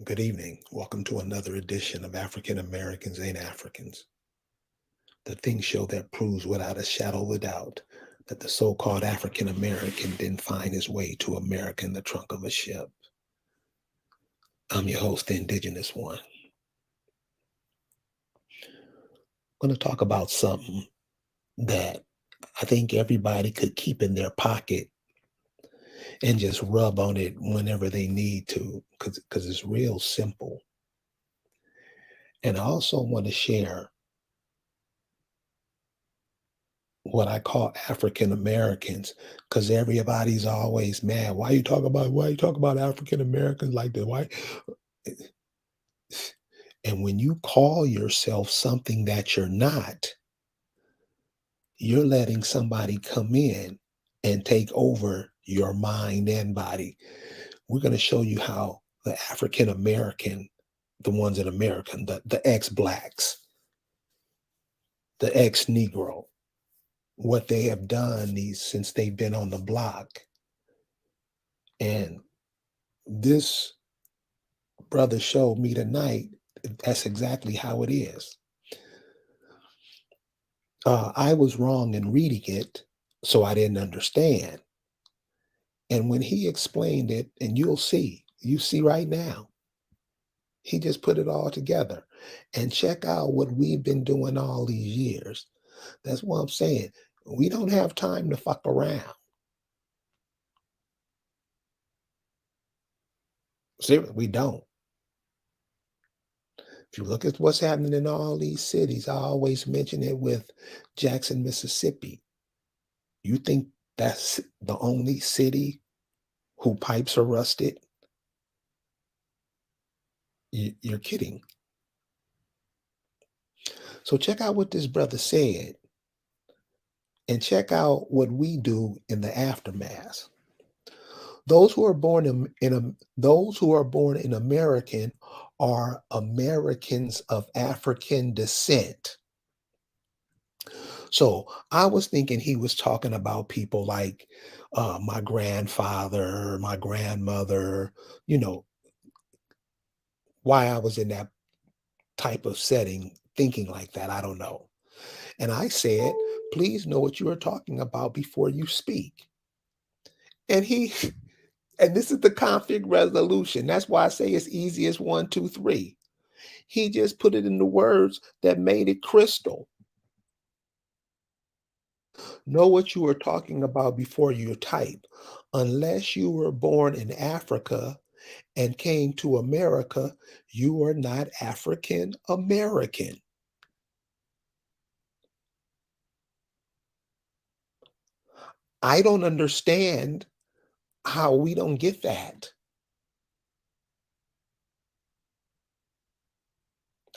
Good evening. Welcome to another edition of African Americans Ain't Africans, the thing show that proves without a shadow of a doubt that the so called African American didn't find his way to America in the trunk of a ship. I'm your host, the Indigenous One. I'm going to talk about something that I think everybody could keep in their pocket and just rub on it whenever they need to because it's real simple. And I also want to share what I call African Americans, because everybody's always mad. Why you talk about African Americans like that? Why? And when you call yourself something that you're not, you're letting somebody come in and take over your mind and body. We're going to show you how the African American, the ones in America, the ex-blacks, the ex-Negro, what they have done since they've been on the block. And this brother showed me tonight that's exactly how it is. I was wrong in reading it, so I didn't understand. And when he explained it, and you see right now, he just put it all together. And check out what we've been doing all these years. That's what I'm saying. We don't have time to fuck around. Seriously, we don't. If you look at what's happening in all these cities, I always mention it with Jackson, Mississippi. You think that's the only city who pipes are rusted? You're kidding. So check out what this brother said and check out what we do in the aftermath. Those who are born in American are Americans of African descent. So I was thinking he was talking about people like my grandfather, my grandmother, you know, why I was in that type of setting thinking like that. I don't know. And I said, please know what you are talking about before you speak. And and this is the conflict resolution. That's why I say it's easy as one, two, three. He just put it in the words that made it crystal. Know what you are talking about before you type. Unless you were born in Africa and came to America, you are not African American. I don't understand how we don't get that.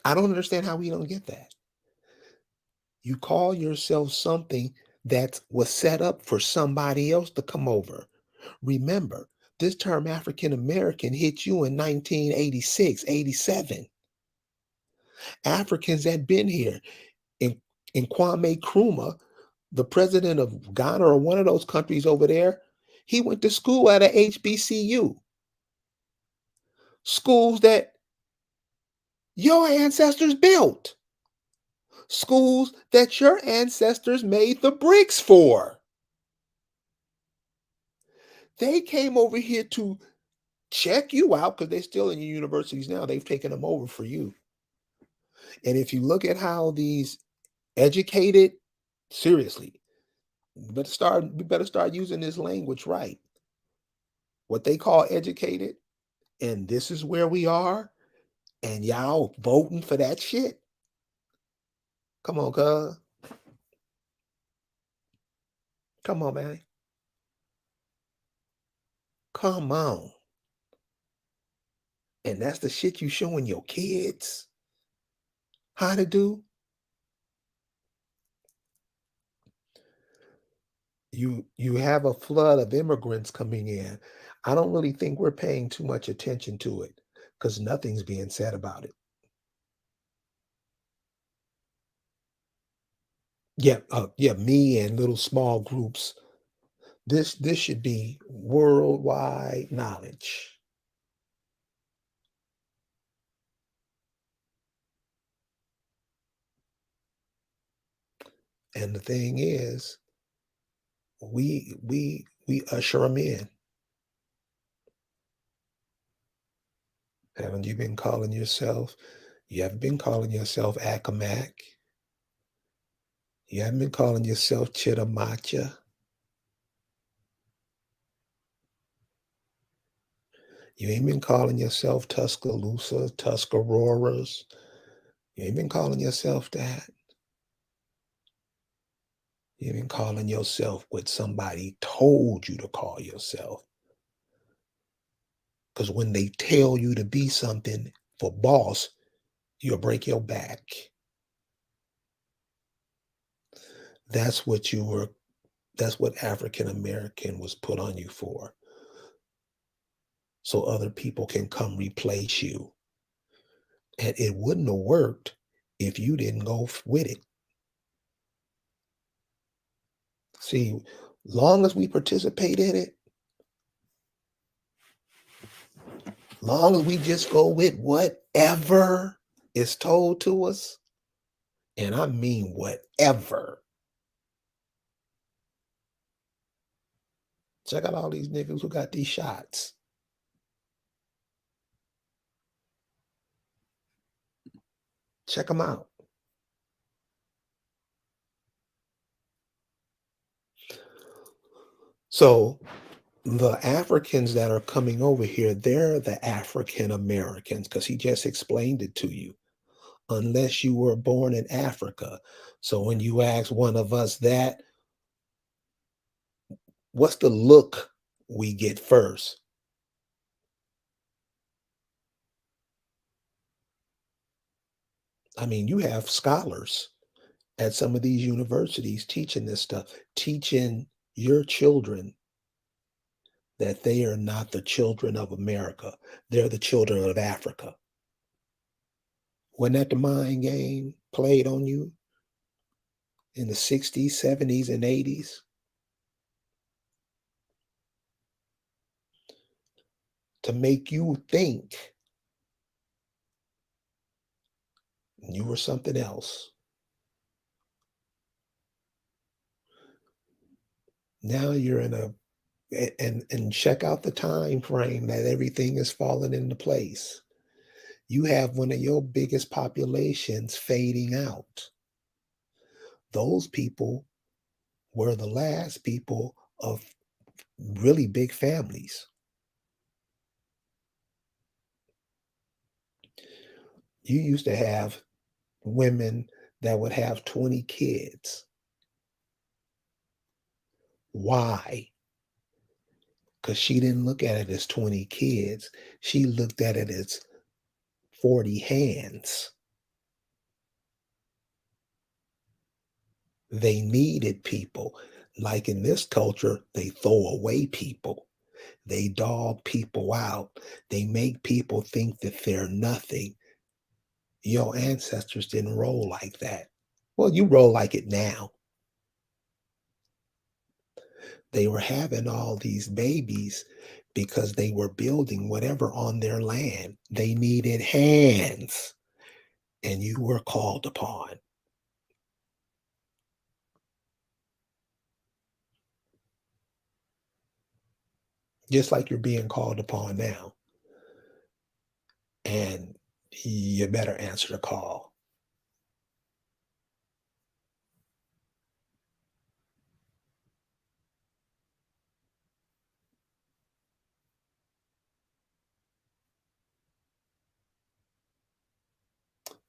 I don't understand how we don't get that. You call yourself something that was set up for somebody else to come over. Remember, this term African American hit you in 1986, 87. Africans had been here. In, in Kwame Nkrumah, the president of Ghana or one of those countries over there, he went to school at a HBCU. Schools that your ancestors built. Schools that your ancestors made the bricks for. They came over here to check you out because they're still in your universities now. They've taken them over for you. And if you look at how these educated, seriously, we better start using this language right. What they call educated, and this is where we are, and y'all voting for that shit. Come on, cuz. Come on, man. Come on. And that's the shit you showing your kids how to do. You have a flood of immigrants coming in. I don't really think we're paying too much attention to it because nothing's being said about it. Yeah, yeah, me and little small groups. This should be worldwide knowledge. And the thing is, we usher them in. Haven't you been calling yourself? You haven't been calling yourself Accomack. You haven't been calling yourself Chitamacha. You ain't been calling yourself Tuscaloosa, Tuscaroras. You ain't been calling yourself that. You've been calling yourself what somebody told you to call yourself. Because when they tell you to be something for boss, you'll break your back. That's what you were, that's what African American was put on you for. So other people can come replace you. And it wouldn't have worked if you didn't go with it. See, long as we participate in it, long as we just go with whatever is told to us, and I mean whatever. Check out all these niggas who got these shots. Check them out. So the Africans that are coming over here, they're the African Americans because he just explained it to you. Unless you were born in Africa. So when you ask one of us that, what's the look we get first? I mean, you have scholars at some of these universities teaching this stuff, teaching your children that they are not the children of America. They're the children of Africa. Wasn't that the mind game played on you in the 60s, 70s, and 80s to make you think you were something else? Now you're in a and check out the time frame that everything is falling into place. You have one of your biggest populations fading out. Those people were the last people of really big families. You used to have women that would have 20 kids. Why? Because she didn't look at it as 20 kids. She looked at it as 40 hands. They needed people. Like in this culture, they throw away people. They dog people out. They make people think that they're nothing. Your ancestors didn't roll like that. Well, you roll like it now. They were having all these babies because they were building whatever on their land. They needed hands, and you were called upon. Just like you're being called upon now. And you better answer the call.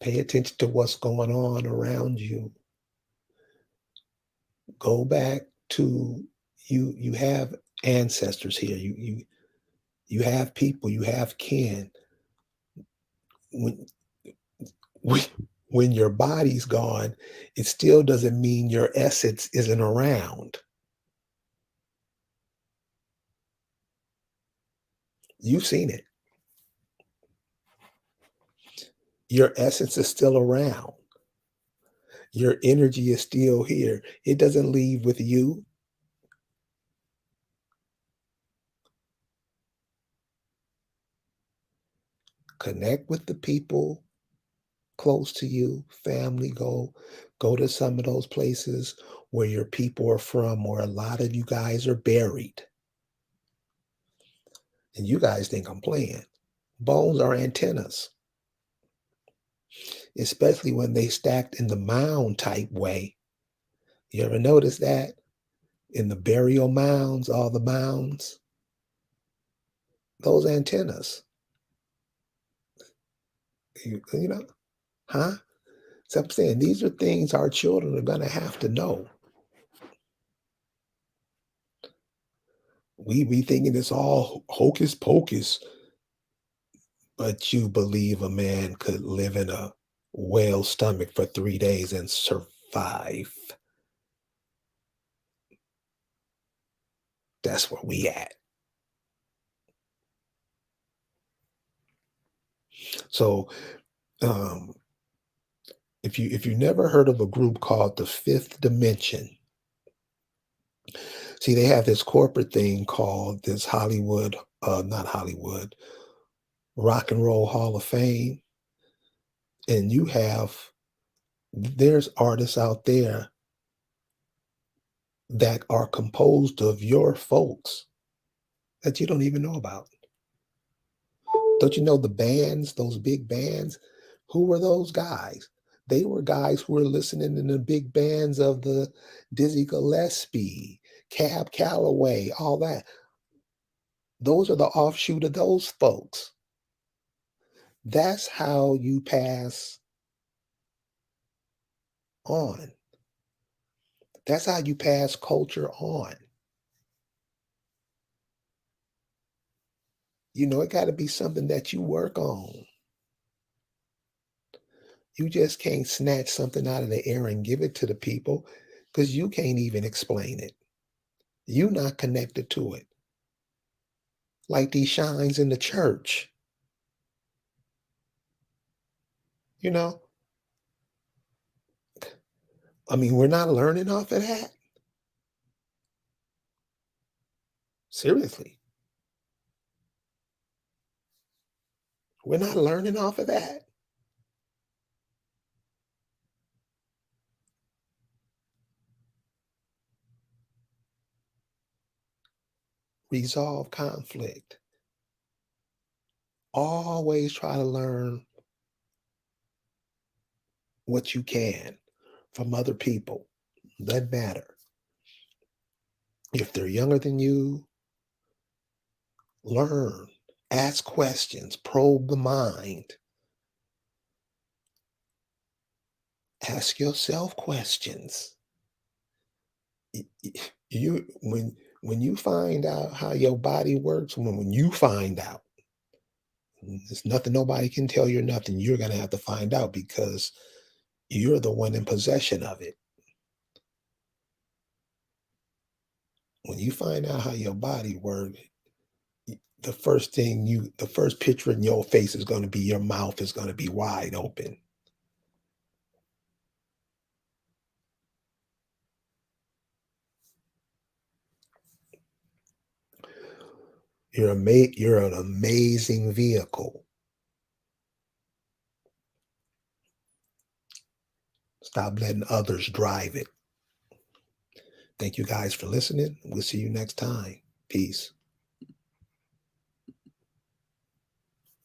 Pay attention to what's going on around you. Go back to you have ancestors here. You have people, you have kin. When when when your body's gone, it still doesn't mean your essence isn't around. You've seen it. Your essence is still around. Your energy is still here. It doesn't leave with you. Connect with the people, close to you, family, go to some of those places where your people are from, where a lot of you guys are buried. And you guys think I'm playing. Bones are antennas, especially when they stacked in the mound type way. You ever notice that? In the burial mounds, all the mounds, those antennas. You know, huh? So I'm saying these are things our children are gonna have to know. We be thinking it's all hocus pocus, but you believe a man could live in a whale's stomach for 3 days and survive. That's where we at. So um, if you never heard of a group called the Fifth Dimension, see they have this corporate thing called this Hollywood, not Hollywood, Rock and Roll Hall of Fame, and there's artists out there that are composed of your folks that you don't even know about. Don't you know the bands, those big bands? Who were those guys? They were guys who were listening to the big bands of the Dizzy Gillespie, Cab Calloway, all that. Those are the offshoot of those folks. That's how you pass on. That's how you pass culture on. It got to be something that you work on. You just can't snatch something out of the air and give it to the people because you can't even explain it. You're not connected to it. Like these shines in the church. You know, I mean, we're not learning off of that. Seriously, we're not learning off of that. Resolve conflict. Always try to learn what you can from other people. Doesn't matter. If they're younger than you, learn, ask questions, probe the mind, ask yourself questions. You when you find out how your body works, when you find out, there's nothing nobody can tell you nothing. You're gonna have to find out because you're the one in possession of it. When you find out how your body works, the first picture in your face is going to be your mouth is going to be wide open. You're an amazing vehicle. Stop letting others drive it. Thank you guys for listening. We'll see you next time. Peace.